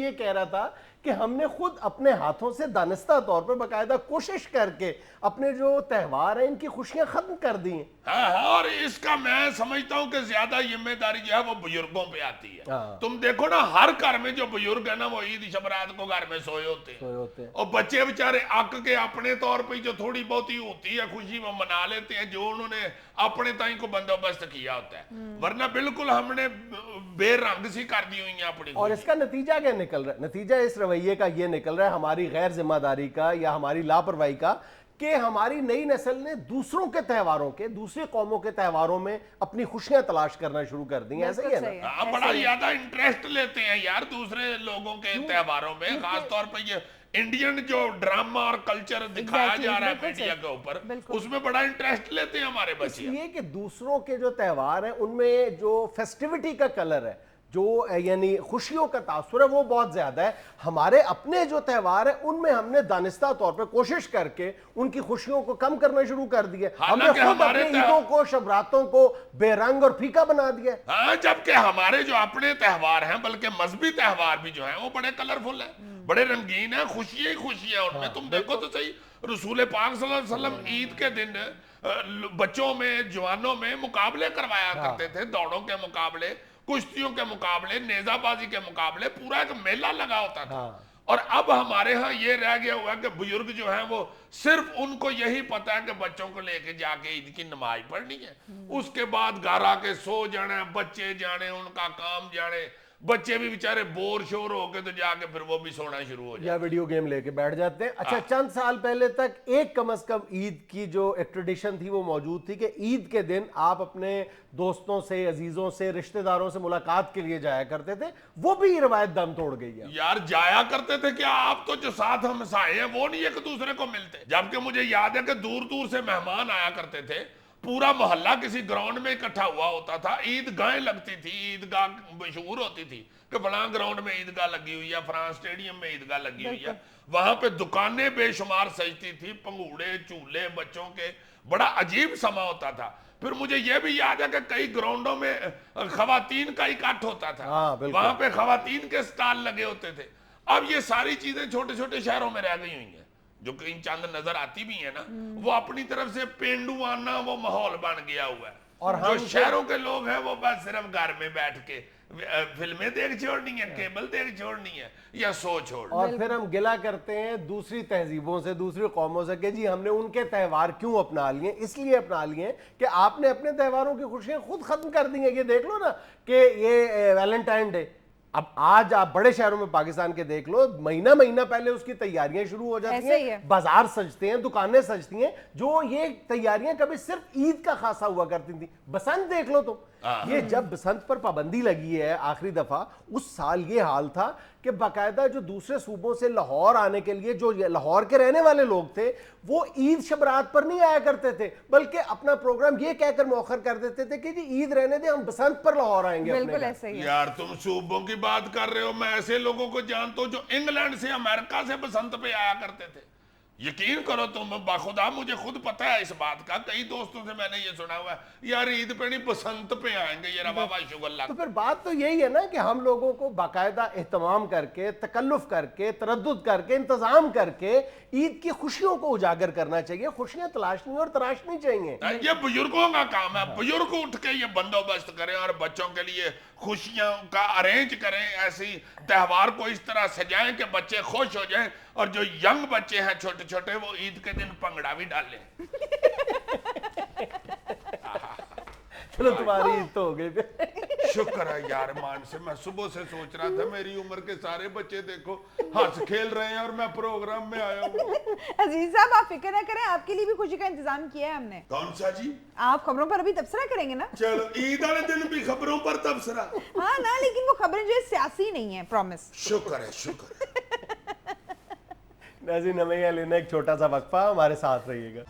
یہ کہہ رہا تھا کہ ہم نے خود اپنے ہاتھوں سے دانستہ طور پر باقاعدہ کوشش کر کے اپنے جو تہوار ہیں ان کی خوشیاں ختم کر دی ہیں. ہاں اور اس کا میں سمجھتا ہوں کہ زیادہ ذمہ داری جو ہے وہ بزرگوں پہ آتی ہے. تم دیکھو نا ہر گھر میں جو بزرگ ہے نا وہ عید شب رات کو گھر میں سوئے ہوتے ہیں اور بچے بیچارے اک کے اپنے طور پہ جو تھوڑی بہت ہی ہوتی ہے خوشی وہ منا لیتے ہیں جو انہوں نے اپنے تائیں کو بندوبست کیا ہوتا ہے, ورنہ بالکل ہم نے بے رنگ سی کر دی ہوئی ہیں اپنی. اور اس کا نتیجہ کیا نکل رہا ہے؟ نتیجہ اس رویے کا یہ نکل رہا ہے ہماری غیر ذمہ داری کا یا ہماری لاپرواہی کا کہ ہماری نئی نسل نے دوسروں کے تہواروں کے, دوسری قوموں کے تہواروں میں اپنی خوشیاں تلاش کرنا شروع کر دی ہیں. ایسا ہی ہے نا؟ بڑا زیادہ انٹرسٹ لیتے ہیں یار دوسرے لوگوں کے تہواروں میں, خاص طور پہ یہ انڈین جو ڈرامہ اور کلچر دکھایا جا رہا ہے میڈیا کے اوپر, اس میں بڑا انٹرسٹ لیتے ہیں ہمارے بچے. یہ کہ دوسروں کے جو تہوار ہیں ان میں جو فیسٹیوٹی کا کلر ہے, جو یعنی خوشیوں کا تاثر ہے وہ بہت زیادہ ہے. ہمارے اپنے جو تہوار ہیں ان میں ہم نے دانستہ طور پہ کوشش کر کے ان کی خوشیوں کو کم کرنا شروع کر دیا. ہم نے خود اپنے عیدوں کو, شب راتوں کو بے رنگ اور پھیکا بنا دیا. ہاں, جبکہ ہمارے جو اپنے تہوار ہیں بلکہ مذہبی تہوار بھی جو ہیں وہ بڑے کلرفل ہیں, بڑے رنگین ہیں, خوشیاں ہی خوشیاں ان میں. تم دیکھو تو صحیح, رسول پاک صلی اللہ علیہ وسلم عید کے دن بچوں میں, جوانوں میں مقابلے کروایا کرتے تھے, دوڑوں کے مقابلے, کشتیوں کے مقابلے, نیزہ بازی کے مقابلے, پورا ایک میلہ لگا ہوتا تھا. اور اب ہمارے ہاں یہ رہ گیا ہوا کہ بزرگ جو ہیں وہ صرف ان کو یہی پتا ہے کہ بچوں کو لے کے جا کے عید کی نماز پڑھنی ہے, اس کے بعد گھر آ کے سو جانا, بچے جانے ان کا کام جانے, بچے بھی بیچارے بور شور ہو کے تو جا کے پھر وہ بھی سونا شروع ہو جائے یا ویڈیو گیم لے کے بیٹھ جاتے ہیں. اچھا, چند سال پہلے تک ایک کم از کم عید کی جو ایک ٹریڈیشن تھی وہ موجود تھی کہ عید کے دن آپ اپنے دوستوں سے, عزیزوں سے, رشتہ داروں سے ملاقات کے لیے جایا کرتے تھے. وہ بھی روایت دم توڑ گئی ہے یار. جایا کرتے تھے کیا, آپ تو جو ساتھ ہمسائے ہیں وہ نہیں ایک دوسرے کو ملتے. جبکہ مجھے یاد ہے کہ دور دور سے مہمان آیا کرتے تھے, پورا محلہ کسی گراؤنڈ میں اکٹھا ہوا ہوتا تھا, عیدگاہیں لگتی تھی, عیدگاہ مشہور ہوتی تھی کہ فلاں گراؤنڈ میں عیدگاہ لگی ہوئی ہے, فلاں اسٹیڈیم میں عیدگاہ لگی ہوئی ہے. وہاں پہ دکانیں بے شمار سجتی تھی, پنگوڑے, چولہے بچوں کے, بڑا عجیب سما ہوتا تھا. پھر مجھے یہ بھی یاد ہے کہ کئی گراؤنڈوں میں خواتین کا اکٹھ ہوتا تھا, وہاں پہ خواتین کے سٹال لگے ہوتے تھے. اب یہ ساری چیزیں چھوٹے چھوٹے شہروں میں رہ گئی ہوئی ہیں, جو کہیں چند نظر آتی بھی ہیں نا, وہ اپنی طرف سے پینڈوانہ وہ ماحول بن گیا ہوا ہے. اور جو شہروں کے لوگ ہیں وہ بس صرف گھر میں بیٹھ کے فلمیں دیکھ چھوڑنی ہے, کیبل دیکھ چھوڑنی ہے یا سو چھوڑ. اور پھر ہم گلہ کرتے ہیں دوسری تہذیبوں سے, دوسری قوموں سے کہ جی ہم نے ان کے تہوار کیوں اپنا لیے. اس لیے اپنا لیے کہ آپ نے اپنے تہواروں کی خوشیاں خود ختم کر دی ہیں. یہ دیکھ لو نا کہ یہ ویلنٹائن ڈے, اب آج آپ بڑے شہروں میں پاکستان کے دیکھ لو, مہینہ مہینہ پہلے اس کی تیاریاں شروع ہو جاتی ہیں, بازار سجتے ہیں, دکانیں سجتی ہیں. جو یہ تیاریاں کبھی صرف عید کا خاصہ ہوا کرتی تھیں. بسنت دیکھ لو تم, یہ جب بسنت پر پابندی لگی ہے آخری دفعہ, اس سال یہ حال تھا کہ باقاعدہ جو دوسرے صوبوں سے لاہور آنے کے لیے, جو لاہور کے رہنے والے لوگ تھے, وہ عید شب رات پر نہیں آیا کرتے تھے, بلکہ اپنا پروگرام یہ کہہ کر مؤخر کر دیتے تھے کہ جی عید رہنے دیں, ہم بسنت پر لاہور آئیں گے. بالکل ایسا ہی ہے یار. تم صوبوں کی بات کر رہے ہو, میں ایسے لوگوں کو جانتا ہوں جو انگلینڈ سے, امریکہ سے بسنت پہ آیا کرتے تھے. یقین کرو تم, باخدا مجھے خود پتہ ہے اس بات کا, کئی دوستوں سے میں نے یہ سنا ہوا ہے یار عید پہ نہیں بسنت پہ آئیں گے, یہ روا شغل. تو پھر بات تو یہی ہے نا کہ ہم لوگوں کو باقاعدہ اہتمام کر کے, تکلف کر کے, تردد کر کے, انتظام کر کے عید کی خوشیوں کو اجاگر کرنا چاہیے. خوشیاں تلاشنی اور تراشنی چاہیے. یہ بزرگوں کا کام ہے, بزرگ اٹھ کے یہ بندوبست کریں اور بچوں کے لیے خوشیاں کا ارینج کریں, ایسی تہوار کو اس طرح سجائیں کہ بچے خوش ہو جائیں, اور جو ینگ بچے ہیں چھوٹے چھوٹے وہ عید کے دن پنگڑا بھی ڈالیں. چلو تمہاری عید تو ہو گئی. شکر ہے یار مان سے, میں صبح سے سوچ رہا تھا میری عمر کے سارے بچے دیکھو ہنس کھیل رہے ہیں اور میں پروگرام میں آیا ہوں. عزیز صاحب آپ فکر نہ کریں, آپ کے لیے بھی خوشی کا انتظام کیا ہے ہم نے. کون سا جی؟ آپ خبروں پر ابھی تبصرہ کریں گے نا. چلو عید والے دن بھی خبروں پر تبصرہ. ہاں نا, لیکن وہ خبریں جو ہے سیاسی نہیں ہیں, پرومس. شکر ہے, شکر. ناظرین ہمیں یہاں لینا ایک چھوٹا سا وقفہ, ہمارے ساتھ رہیے گا.